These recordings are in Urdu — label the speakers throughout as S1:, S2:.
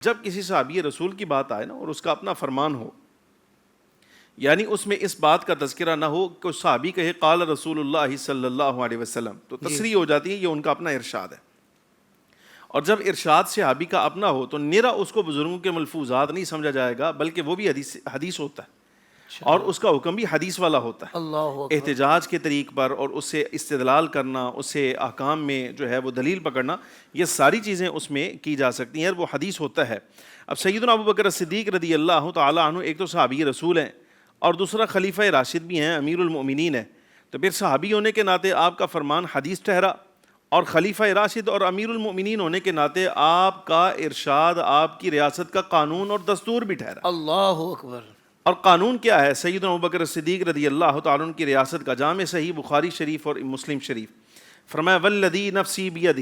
S1: جب کسی صحابی رسول کی بات آئے نا اور اس کا اپنا فرمان ہو، یعنی اس میں اس بات کا تذکرہ نہ ہو کہ صحابی کہے قال رسول اللہ صلی اللہ علیہ وسلم، تو تصریح ہو جاتی ہے یہ ان کا اپنا ارشاد ہے. اور جب ارشاد صحابی کا اپنا ہو تو نرا اس کو بزرگوں کے ملفوظات نہیں سمجھا جائے گا، بلکہ وہ بھی حدیث ہوتا ہے اور اس کا حکم بھی حدیث والا ہوتا ہے. احتجاج کے طریق پر اور اس سے استدلال کرنا، اس سے احکام میں جو ہے وہ دلیل پکڑنا، یہ ساری چیزیں اس میں کی جا سکتی ہیں، وہ حدیث ہوتا ہے. اب سیدنا ابوبکر صدیق رضی اللہ تعالیٰ عنہ ایک تو صحابی رسول ہیں اور دوسرا خلیفہ راشد بھی ہیں، امیر المؤمنین ہیں، تو پھر صحابی ہونے کے ناطے آپ کا فرمان حدیث ٹھہرا، اور خلیفہ راشد اور امیر المؤمنین ہونے کے ناطے آپ کا ارشاد آپ کی ریاست کا قانون اور دستور بھی ٹھہرا.
S2: اللہ اکبر.
S1: اور قانون کیا ہے؟ سیدنا ابوبکر صدیق رضی اللہ تعالیٰ عنہ کی ریاست کا جامع صحیح بخاری شریف اور مسلم شریف فرمایا والذی نفسی بیدہ،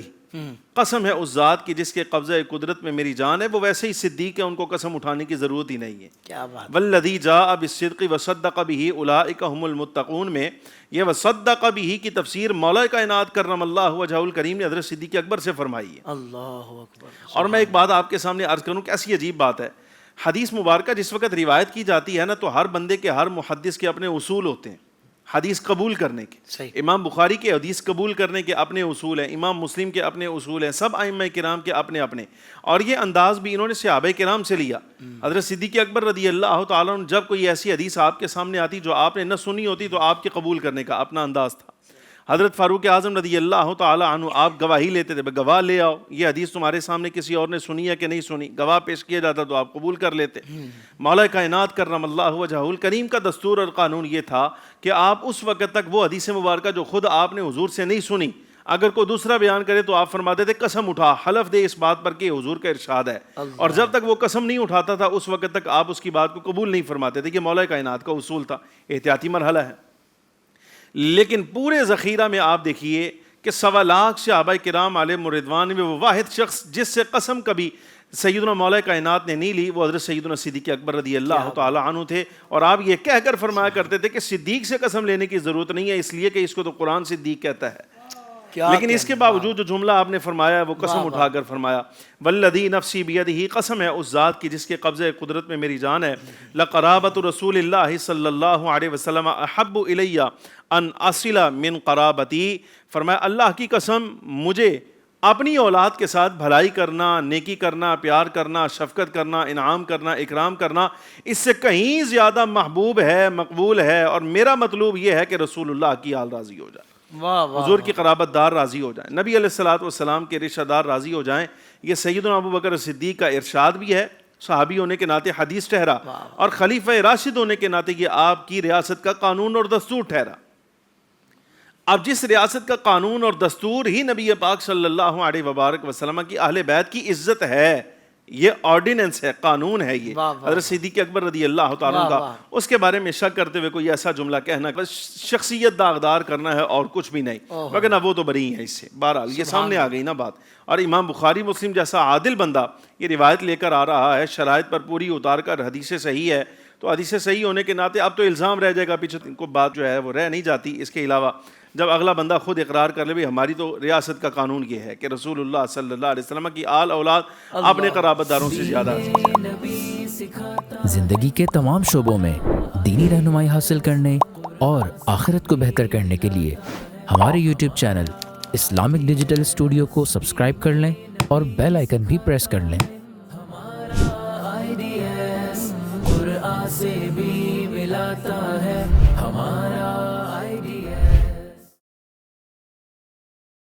S1: قسم ہے اس ذات کی جس کے قبضہ قدرت میں میری جان ہے. وہ ویسے ہی صدیق ہے، ان کو قسم اٹھانے کی ضرورت ہی نہیں ہے.
S2: کیا بات.
S1: والذی جاء بالصدق وصدق بہ اولئک هم المتقون میں یہ وصدق بہ کی تفسیر مولا کائنات کرم اللہ وجہہ الکریم نے حضرت صدیق اکبر سے فرمائی ہے.
S2: اللہ اکبر.
S1: اور میں ایک بات آپ کے سامنے عرض کروں کہ ایسی عجیب بات ہے، حدیث مبارکہ جس وقت روایت کی جاتی ہے نا تو ہر بندے کے، ہر محدث کے اپنے اصول ہوتے ہیں حدیث قبول کرنے کے.
S2: صحیح.
S1: امام بخاری کے حدیث قبول کرنے کے اپنے اصول ہیں، امام مسلم کے اپنے اصول ہیں، سب ائمہ کرام کے اپنے اپنے. اور یہ انداز بھی انہوں نے صحابہ کرام سے لیا. حضرت صدیق اکبر رضی اللہ تعالیٰ عنہ جب کوئی ایسی حدیث آپ کے سامنے آتی جو آپ نے نہ سنی ہوتی تو آپ کے قبول کرنے کا اپنا انداز تھا. حضرت فاروق اعظم رضی اللہ تعالیٰ عنہ آپ گواہی لیتے تھے، گواہ لے آؤ، یہ حدیث تمہارے سامنے کسی اور نے سنی ہے کہ نہیں سنی، گواہ پیش کیا جاتا تو آپ قبول کر لیتے. مولا کائنات کرم اللہ وجہہ الکریم کا دستور اور قانون یہ تھا کہ آپ اس وقت تک وہ حدیث مبارکہ جو خود آپ نے حضور سے نہیں سنی، اگر کوئی دوسرا بیان کرے تو آپ فرماتے تھے قسم اٹھا، حلف دے اس بات پر کہ حضور کا ارشاد ہے. اور جب تک وہ قسم نہیں اٹھاتا تھا اس وقت تک آپ اس کی بات کو قبول نہیں فرماتے تھے. کہ مولا کائنات کا اصول تھا، احتیاطی مرحلہ ہے. لیکن پورے ذخیرہ میں آپ دیکھیے کہ 1.25 لاکھ صحابہ کرام علیہم الرضوان میں وہ واحد شخص جس سے قسم کبھی سیدنا مولا کائنات نے نہیں لی وہ حضرت سیدنا صدیق اکبر رضی اللہ تعالیٰ عنہ تھے. اور آپ یہ کہہ کر فرمایا کرتے تھے کہ صدیق سے قسم لینے کی ضرورت نہیں ہے، اس لیے کہ اس کو تو قرآن صدیق کہتا ہے. لیکن اس کے باوجود جو جملہ آپ نے فرمایا وہ قسم اٹھا کر فرمایا والذی نفسی بیدہ، قسم ہے اس ذات کی جس کے قبضہ قدرت میں میری جان ہے. لقرابۃ رسول اللہ صلی اللہ علیہ وسلم احب الی ان اصل من قرابتی. فرمایا اللہ کی قسم مجھے اپنی اولاد کے ساتھ بھلائی کرنا، نیکی کرنا، پیار کرنا، شفقت کرنا، انعام کرنا، اکرام کرنا اس سے کہیں زیادہ محبوب ہے، مقبول ہے. اور میرا مطلوب یہ ہے کہ رسول اللہ کی آل راضی ہو جائے، حضور کی قرابت دار راضی ہو جائیں، نبی علیہ الصلوۃ والسلام کے رشتہ دار راضی ہو جائیں. یہ سیدنا ابوبکر صدیق کا ارشاد بھی ہے، صحابی ہونے کے ناطے حدیث ٹھہرا، اور خلیفہ راشد ہونے کے ناطے یہ آپ کی ریاست کا قانون اور دستور ٹھہرا. اب جس ریاست کا قانون اور دستور ہی نبی پاک صلی اللہ علیہ وبارک وسلم کی اہل بیت کی عزت ہے، یہ آرڈیننس ہے، قانون ہے. یہ حضرت صدیق اکبر رضی اللہ تعالیٰ کا اس کے بارے میں شک کرتے ہوئے کوئی ایسا جملہ کہنا بس شخصیت داغدار کرنا ہے اور کچھ بھی نہیں، مگر نہ وہ تو بری ہیں اس سے. بہرحال یہ سامنے آ گئی نا بات. اور امام بخاری مسلم جیسا عادل بندہ یہ روایت لے کر آ رہا ہے، شرائط پر پوری اتار کر حدیث صحیح ہے، تو حدیث صحیح ہونے کے ناطے اب تو الزام رہ جائے گا، پیچھے کو بات جو ہے وہ رہ نہیں جاتی. اس کے علاوہ جب اگلا بندہ خود اقرار کر لے بھی ہماری تو ریاست کا قانون یہ ہے کہ رسول اللہ صلی اللہ علیہ وسلم کی آل اولاد اپنے قرابت داروں سے زیادہ
S3: زندگی کے تمام شعبوں میں دینی رہنمائی حاصل کرنے اور آخرت کو بہتر کرنے کے لیے ہمارے YouTube channel Islamic digital studio کو سبسکرائب کر لیں اور بیل آئیکن بھی پریس کر لیں.
S4: قرآن سے بھی ملاتا ہے ہمارا